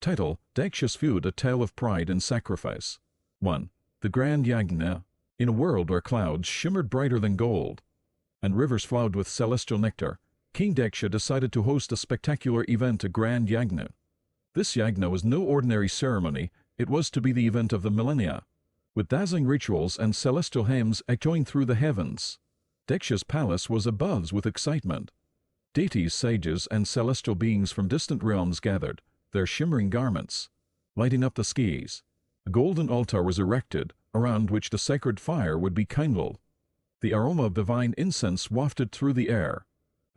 Title: Daksha's Feud, a tale of pride and sacrifice. 1. The Grand Yajna. In a world where clouds shimmered brighter than gold, and rivers flowed with celestial nectar, King Daksha decided to host a spectacular event, a Grand Yajna. This Yajna was no ordinary ceremony, it was to be the event of the millennia, with dazzling rituals and celestial hymns echoing through the heavens. Daksha's palace was abuzz with excitement. Deities, sages, and celestial beings from distant realms gathered, their shimmering garments lighting up the skies. A golden altar was erected, around which the sacred fire would be kindled. The aroma of divine incense wafted through the air,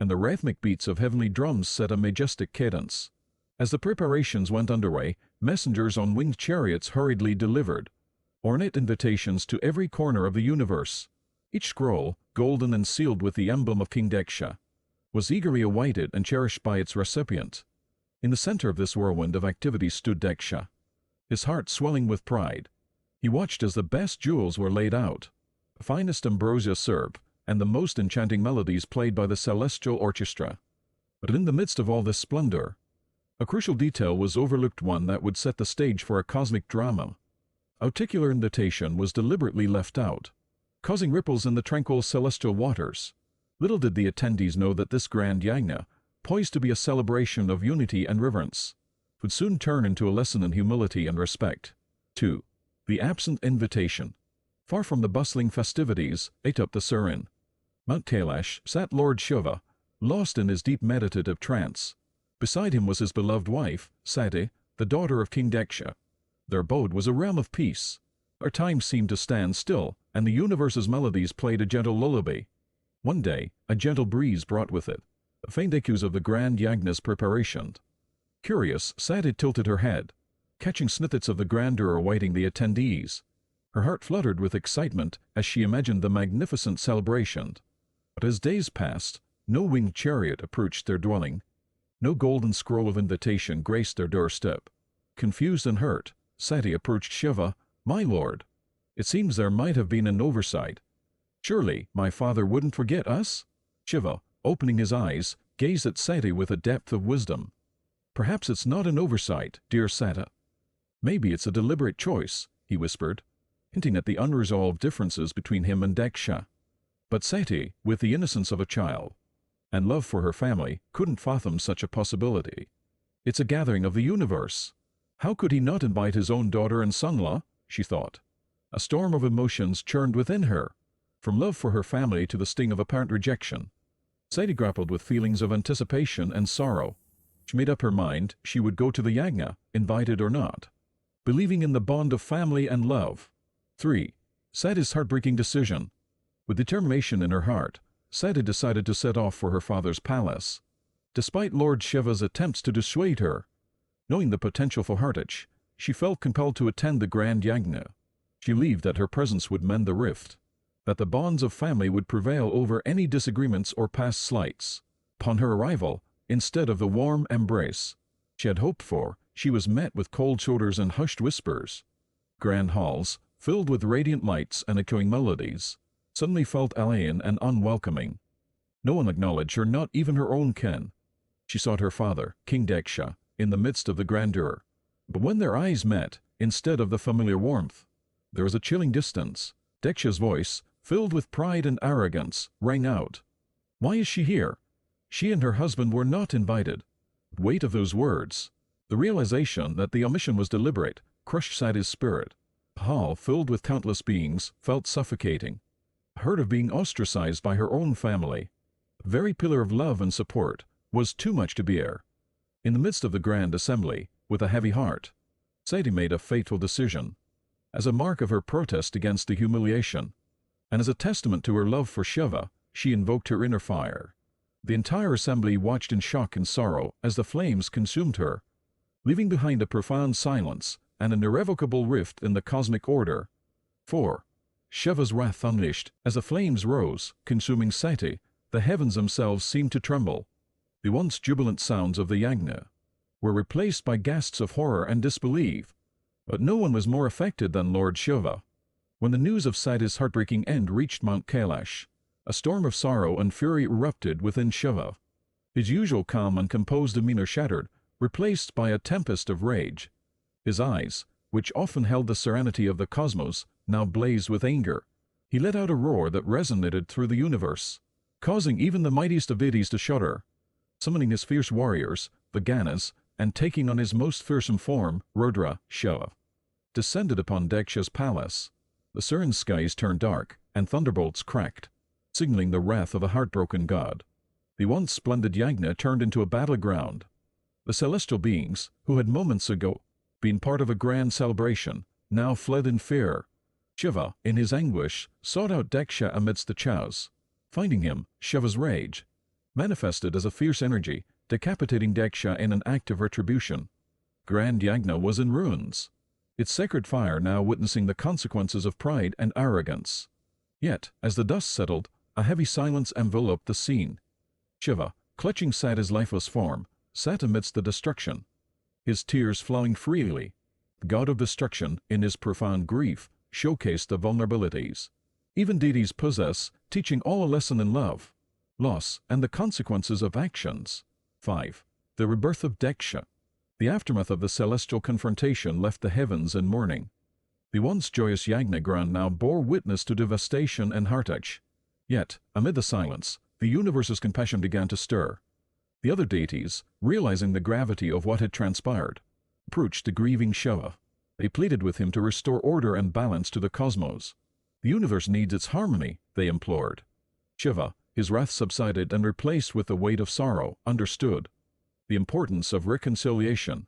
and the rhythmic beats of heavenly drums set a majestic cadence. As the preparations went underway, messengers on winged chariots hurriedly delivered ornate invitations to every corner of the universe. Each scroll, golden and sealed with the emblem of King Daksha, was eagerly awaited and cherished by its recipient. In the center of this whirlwind of activity stood Daksha, his heart swelling with pride. He watched as the best jewels were laid out, the finest ambrosia served, and the most enchanting melodies played by the celestial orchestra. But in the midst of all this splendor, a crucial detail was overlooked, one that would set the stage for a cosmic drama. A particular invitation was deliberately left out, causing ripples in the tranquil celestial waters. Little did the attendees know that this Grand Yajna, poised to be a celebration of unity and reverence, would soon turn into a lesson in humility and respect. 2. The absent invitation. Far from the bustling festivities, atop the Surin, Mount Kailash, sat Lord Shiva, lost in his deep meditative trance. Beside him was his beloved wife, Sati, the daughter of King Daksha. Their abode was a realm of peace. Our time seemed to stand still, and the universe's melodies played a gentle lullaby. One day, a gentle breeze brought with it the faint echoes of the Grand Yajna's preparation. Curious, Sati tilted her head, catching snippets of the grandeur awaiting the attendees. Her heart fluttered with excitement as she imagined the magnificent celebration. But as days passed, no winged chariot approached their dwelling. No golden scroll of invitation graced their doorstep. Confused and hurt, Sati approached Shiva. "My lord, it seems there might have been an oversight. Surely my father wouldn't forget us?" Shiva, opening his eyes, gazed at Sati with a depth of wisdom. "Perhaps it's not an oversight, dear Sati. Maybe it's a deliberate choice," he whispered, hinting at the unresolved differences between him and Daksha. But Sati, with the innocence of a child and love for her family, couldn't fathom such a possibility. "It's a gathering of the universe. How could he not invite his own daughter and son-in-law?" she thought. A storm of emotions churned within her, from love for her family to the sting of apparent rejection. Sati grappled with feelings of anticipation and sorrow. She made up her mind she would go to the Yajna, invited or not, believing in the bond of family and love. 3. Sati's heartbreaking decision. With determination in her heart, Sati decided to set off for her father's palace. Despite Lord Shiva's attempts to dissuade her, knowing the potential for heartache, she felt compelled to attend the Grand Yajna. She believed that her presence would mend the rift, that the bonds of family would prevail over any disagreements or past slights. Upon her arrival, instead of the warm embrace she had hoped for, she was met with cold shoulders and hushed whispers. Grand halls, filled with radiant lights and echoing melodies, suddenly felt alien and unwelcoming. No one acknowledged her, not even her own kin. She sought her father, King Daksha, in the midst of the grandeur. But when their eyes met, instead of the familiar warmth, there was a chilling distance. Daksha's voice, filled with pride and arrogance, rang out. Why is she here? She and her husband were not invited. The weight of those words, the realization that the omission was deliberate, crushed Sati's spirit. The hall, filled with countless beings, felt suffocating. The hurt of being ostracized by her own family, the very pillar of love and support, was too much to bear. In the midst of the grand assembly, with a heavy heart, Sati made a fateful decision. As a mark of her protest against the humiliation, and as a testament to her love for Shiva, she invoked her inner fire. The entire assembly watched in shock and sorrow as the flames consumed her, leaving behind a profound silence and an irrevocable rift in the cosmic order. 4. Shiva's wrath unleashed. As the flames rose, consuming Sati, the heavens themselves seemed to tremble. The once jubilant sounds of the Yajna were replaced by gasps of horror and disbelief. But no one was more affected than Lord Shiva. When the news of Sati's heartbreaking end reached Mount Kailash, a storm of sorrow and fury erupted within Shiva. His usual calm and composed demeanor shattered replaced by a tempest of rage. His eyes, which often held the serenity of the cosmos, now blazed with anger. He let out a roar that resonated through the universe, causing even the mightiest of deities to shudder. Summoning his fierce warriors, the Ganas, and taking on his most fearsome form, Rudra, Shiva, descended upon Daksha's palace. The serene skies turned dark, and thunderbolts cracked, signaling the wrath of a heartbroken god. The once splendid yajna turned into a battleground. The celestial beings, who had moments ago been part of a grand celebration, now fled in fear. Shiva, in his anguish, sought out Daksha amidst the chaos. Finding him, Shiva's rage manifested as a fierce energy, decapitating Daksha in an act of retribution. Grand Yajna was in ruins, its sacred fire now witnessing the consequences of pride and arrogance. Yet, as the dust settled, a heavy silence enveloped the scene. Shiva, clutching Sati's lifeless form, sat amidst the destruction, his tears flowing freely. The god of destruction, in his profound grief, showcased the vulnerabilities even deities possess, teaching all a lesson in love, loss, and the consequences of actions. 5. The rebirth of Daksha. The aftermath of the celestial confrontation left the heavens in mourning. The once joyous Yajna ground now bore witness to devastation and heartache. Yet, amid the silence, the universe's compassion began to stir. The other deities, realizing the gravity of what had transpired, approached the grieving Shiva. They pleaded with him to restore order and balance to the cosmos. The universe needs its harmony, they implored. Shiva, his wrath subsided and replaced with the weight of sorrow, understood the importance of reconciliation.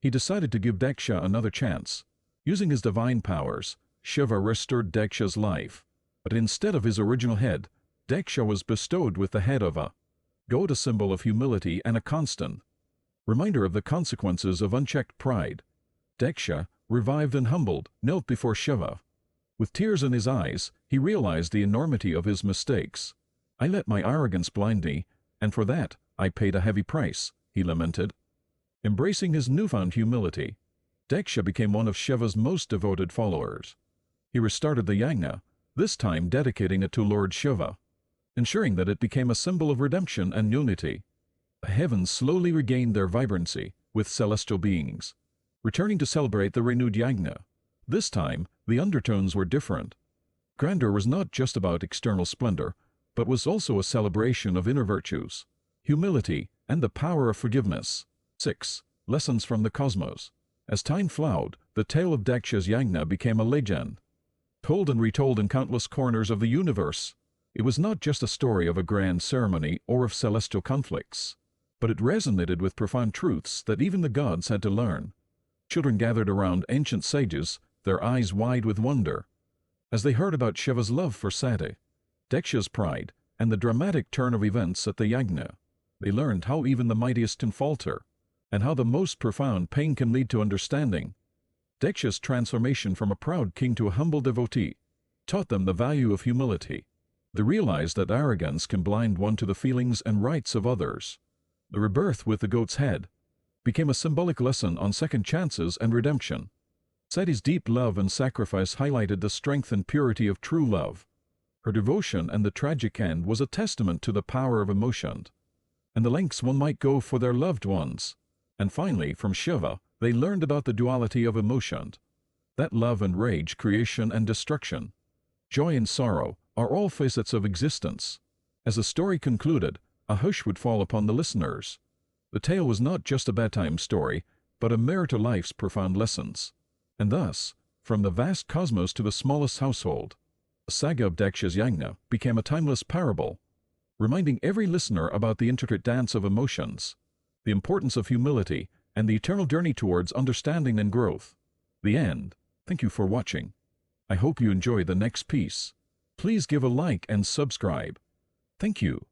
He decided to give Daksha another chance. Using his divine powers, Shiva restored Daksha's life. But instead of his original head, Daksha was bestowed with the head of a goat, a symbol of humility and a constant reminder of the consequences of unchecked pride. Daksha, revived and humbled, knelt before Shiva. With tears in his eyes, he realized the enormity of his mistakes. "I let my arrogance blind me, and for that I paid a heavy price," he lamented. Embracing his newfound humility, Daksha became one of Shiva's most devoted followers. He restarted the Yajna, this time dedicating it to Lord Shiva, ensuring that it became a symbol of redemption and unity. The heavens slowly regained their vibrancy, with celestial beings returning to celebrate the renewed Yajna. This time, the undertones were different. Grandeur was not just about external splendor, but was also a celebration of inner virtues, humility, and the power of forgiveness. 6. Lessons from the cosmos. As time flowed, the tale of Daksha's Yajna became a legend, told and retold in countless corners of the universe. It was not just a story of a grand ceremony or of celestial conflicts, but it resonated with profound truths that even the gods had to learn. Children gathered around ancient sages, their eyes wide with wonder, as they heard about Shiva's love for Sati, Daksha's pride, and the dramatic turn of events at the Yajna. They learned how even the mightiest can falter, and how the most profound pain can lead to understanding. Daksha's transformation from a proud king to a humble devotee taught them the value of humility. They realized that arrogance can blind one to the feelings and rights of others. The rebirth with the goat's head became a symbolic lesson on second chances and redemption. Sati's deep love and sacrifice highlighted the strength and purity of true love. Her devotion and the tragic end was a testament to the power of emotion, and the lengths one might go for their loved ones. And finally, from Shiva, they learned about the duality of emotion, that love and rage, creation and destruction, joy and sorrow, are all facets of existence. As the story concluded, a hush would fall upon the listeners. The tale was not just a bedtime story, but a mirror to life's profound lessons. And thus, from the vast cosmos to the smallest household, the saga of Daksha's Yajna became a timeless parable, reminding every listener about the intricate dance of emotions, the importance of humility, and the eternal journey towards understanding and growth. The end. Thank you for watching. I hope you enjoy the next piece. Please give a like and subscribe. Thank you.